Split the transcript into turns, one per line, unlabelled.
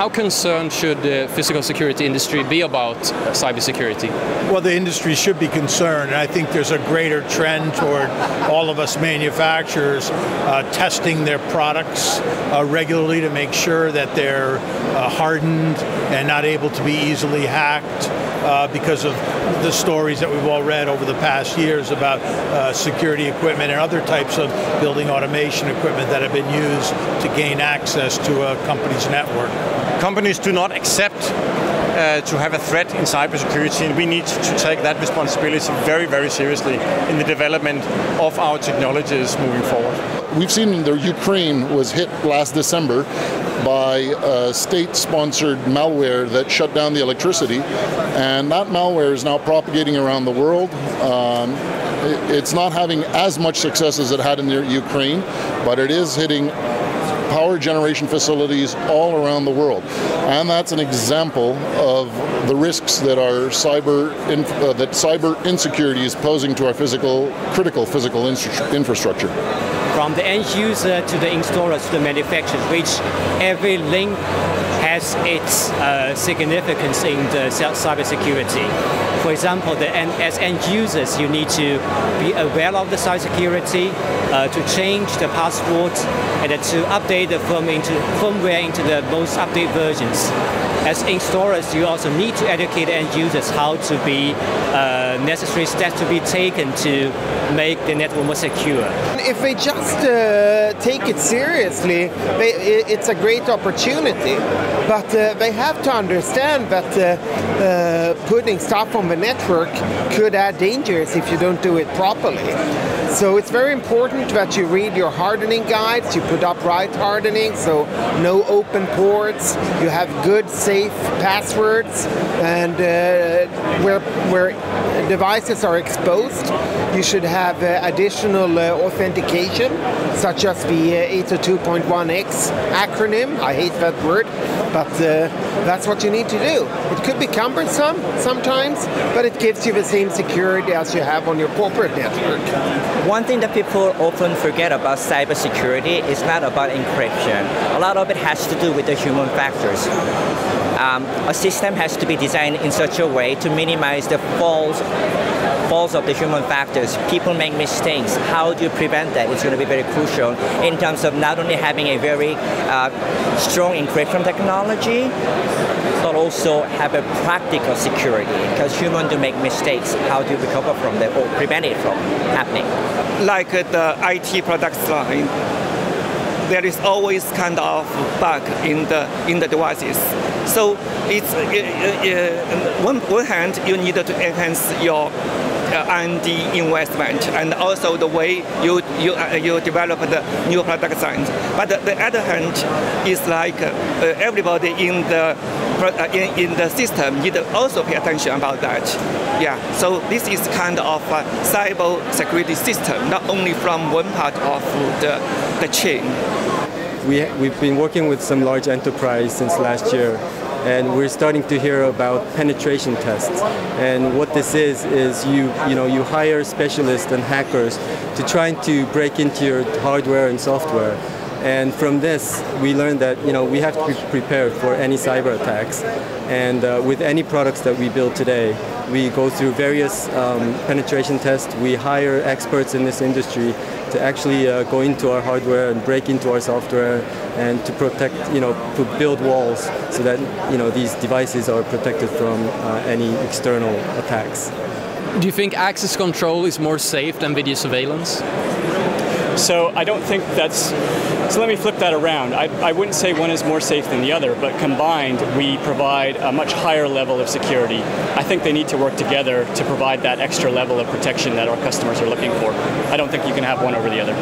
How concerned should the physical security industry be about cybersecurity?
Well, the industry should be concerned, and I think there's a greater trend toward all of us manufacturers testing their products regularly to make sure that they're hardened and not able to be easily hacked because of the stories that we've all read over the past years about security equipment and other types of building automation equipment that have been used to gain access to a company's network.
Companies do not accept to have a threat in cybersecurity, and we need to take that responsibility very, very seriously in the development of our technologies moving forward.
We've seen the Ukraine was hit last December by state-sponsored malware that shut down the electricity, and that malware is now propagating around the world. It's not having as much success as it had in the Ukraine, but it is hitting power generation facilities all around the world, and that's an example of the risks that our cyber insecurity is posing to our critical physical infrastructure.
From the end user to the installer to the manufacturer, which every link has its significance in the cybersecurity. For example, as end users, you need to be aware of the cybersecurity, to change the password, and to update the firmware into the most updated versions. As installers, you also need to educate end users how to be necessary steps to be taken to make the network more secure.
If they just take it seriously, it's a great opportunity. But they have to understand that putting stuff on the network could add dangers if you don't do it properly. So it's very important that you read your hardening guides, you put up right hardening, so no open ports, you have good safe passwords, and where devices are exposed, you should have additional authentication, such as the 802.1x acronym. I hate that word, but that's what you need to do. It could be cumbersome sometimes, but it gives you the same security as you have on your corporate network.
One thing that people often forget about cybersecurity is not about encryption. A lot of it has to do with the human factors. A system has to be designed in such a way to minimize the faults of the human factors. People make mistakes. How do you prevent that? It's going to be very crucial in terms of not only having a very strong encryption technology, but also have a practical security, because humans do make mistakes. How do you recover from that or prevent it from happening?
Like the IT products line, there is always kind of bug in the devices. So it's on one hand you need to enhance your R&D investment, and also the way you develop the new product lines. But the other hand is like everybody in the system need to also pay attention about that. Yeah. So this is kind of a cyber security system, not only from one part of the chain.
We've been working with some large enterprise since last year, and we're starting to hear about penetration tests. And what this is you hire specialists and hackers to try to break into your hardware and software. And from this, we learned that we have to be prepared for any cyber attacks. And with any products that we build today, we go through various penetration tests. We hire experts in this industry to actually go into our hardware and break into our software, and to protect, to build walls so that these devices are protected from any external attacks.
Do you think access control is more safe than video surveillance?
So I don't think that's, so let me flip that around. I wouldn't say one is more safe than the other, but combined we provide a much higher level of security. I think they need to work together to provide that extra level of protection that our customers are looking for. I don't think you can have one over the other.